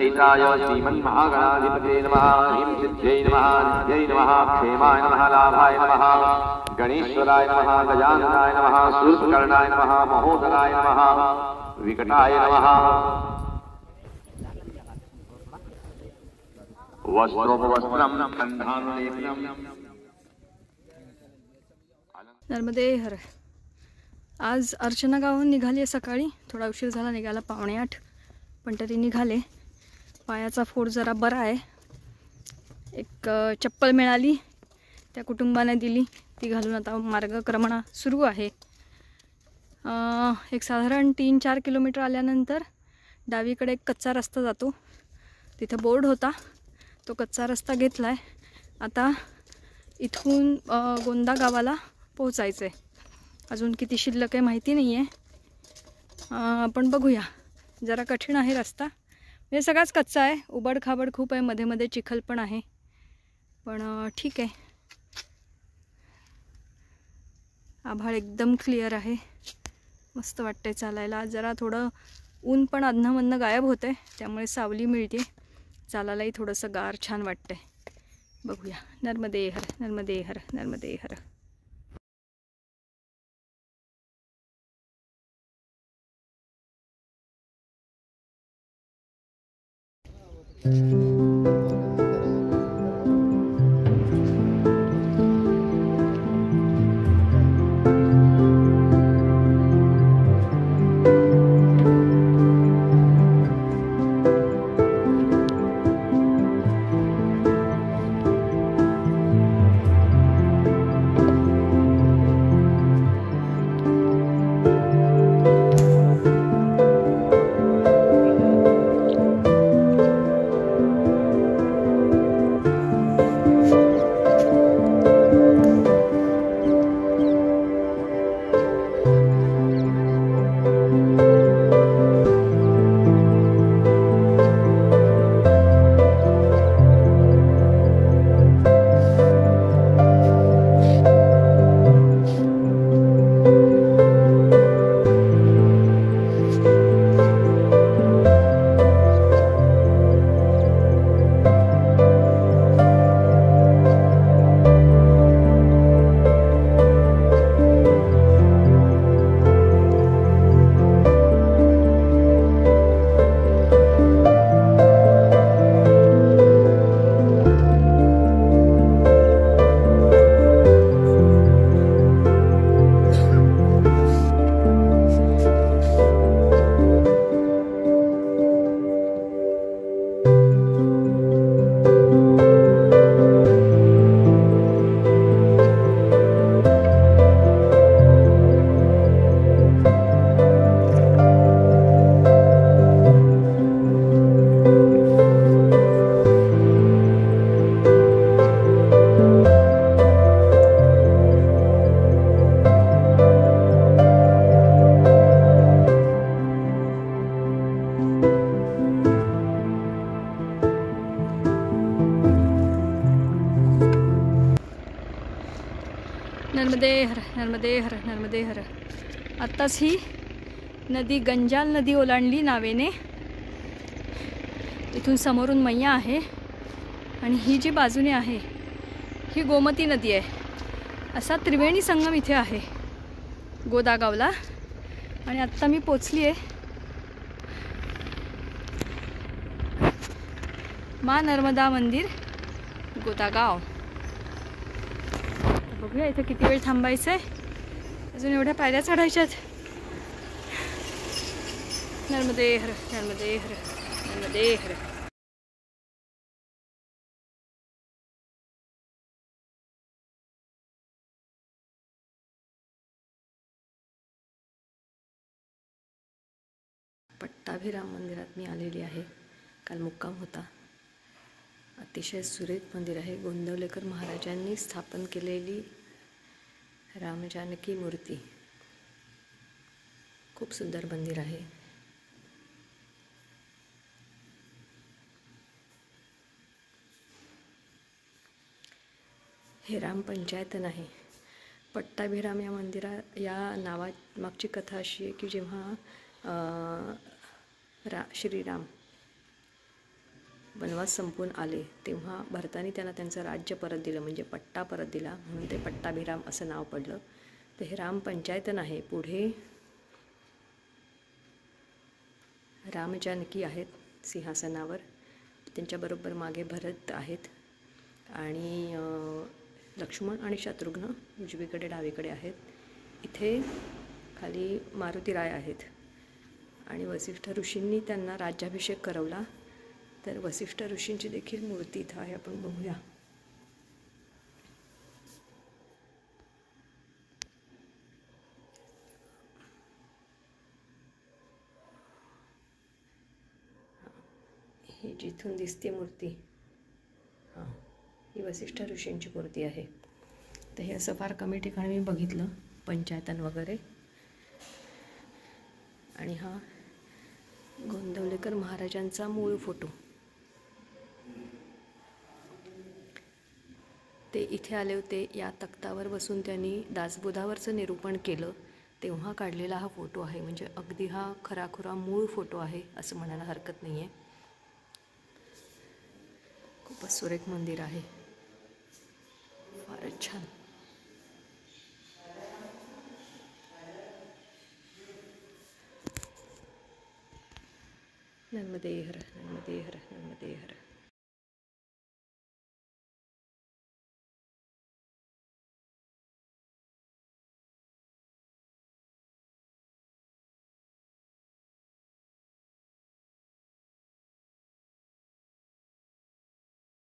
गणेशाय श्रीमन्महागणाधिपते नमः। ह्रीं सिद्ध्यै नमः, नित्यै नमः, क्षेमाय नमः, लाभाय नमः, गणेश्वराय नमः, गजाननाय नमः, शूर्पकर्णाय नमः, महोदराय नमः, विकटाय नमः। वस्त्रोपवस्त्रं गन्धानुलेपनं। नर्मदे हर। आज अर्चना गावाहून निघाली सकाळी, थोडा उशीर झाला निघायला, 7:45, पण तरी निघाले। पायाचा फोड जरा बरा आहे। एक चप्पल मिळाली, त्या कुटुंबाने दिली, ती घालून आता मार्गक्रमण सुरू आहे। एक साधारण 3-4 किलोमीटर आल्यानंतर डावीकडे एक कच्चा रस्ता जातो, तिथे बोर्ड होता, तो कच्चा रस्ता घेतलाय। आता इथून गोंदा गावाला पोहोचायचं आहे। अजून किती शिल्लक आहे माहिती नाही आहे, पण बघूया। जरा कठीण आहे रस्ता, म्हणजे सगळाच कच्चा आहे, उबड खाबड खूप आहे, मध्ये मध्ये चिखल पण आहे, पण ठीक आहे। आभाळ एकदम क्लिअर आहे, मस्त वाटते चालायला। आज जरा थोडं ऊन पण अधनमधनं गायब होते, त्यामुळे सावली मिळते, चालायलाही थोडंसं गार छान वाटते। बघूया। नर्मदे हर, नर्मदे हर, नर्मदे हर। नर्मदे हर, नर्मदे हर, नर्मदे हर। आत्ताच ही नदी, गंजाल नदी ओलांडली नावेने। इथून समोरून मैया आहे आणि ही जी बाजूने आहे ही गोमती नदी आहे। असा त्रिवेणी संगम इथे आहे गोदागावला। आणि आत्ता मी पोचली आहे माँ नर्मदा मंदिर गोदागाव। बघूया इथे किती वेळ थांबायचं आहे, अजून एवढ्या पायऱ्या चढायच्यात। नर्मदे हर, नर्मदे हर, नर्मदे हर। पट्टाभिराम मंदिरात मी आलेली आहे, काल मुक्काम होता। अतिशय सुरेख मंदिर आहे। गोंदवलेकर महाराजांनी स्थापन केलेली रामजानकी मूर्ती, खूप सुंदर मंदिर आहे। हे राम पंचायत नाही, पट्टाभिराम या या नावामागची कथा अशी आहे की जेव्हा श्रीराम वनवास संपून आले तेव्हा भरताने त्यांना त्यांचं राज्य परत दिलं, म्हणजे पट्टा परत दिला, म्हणून ते पट्टाभिराम असं नाव पडलं. तर हे राम पंचायतन आहे. पुढे राम जानकी आहेत सिंहासनावर, त्यांच्याबरोबर मागे भरत आहेत आणि लक्ष्मण आणि शत्रुघ्न उजवीकडे डावीकडे आहेत. इथे खाली मारुतीराय आहेत आणि वसिष्ठ ऋषींनी त्यांना राज्याभिषेक करवला. तर वसिष्ठ ऋषींची देखील मूर्ती इथं आहे, आपण बघूया. ही जिथून दिसते मूर्ती, हां, ही वसिष्ठ ऋषींची मूर्ती आहे. तर हे असं फार कमी ठिकाणी मी बघितलं, पंचायतन वगैरे. आणि हा गोंदवलेकर महाराजांचा मूळ फोटो. ते इथे आले होते, या तख्तावर बसून त्यांनी दासबोधावरचं निरूपण केलं तेव्हा काढलेला हा फोटो आहे. म्हणजे अगदी हा खराखुरा मूळ फोटो आहे असं म्हणायला हरकत नाही आहे. खूपच सुरेख मंदिर आहे, फारच छान. नर्मदे हर, नर्मदे हर, नर्मदे हर.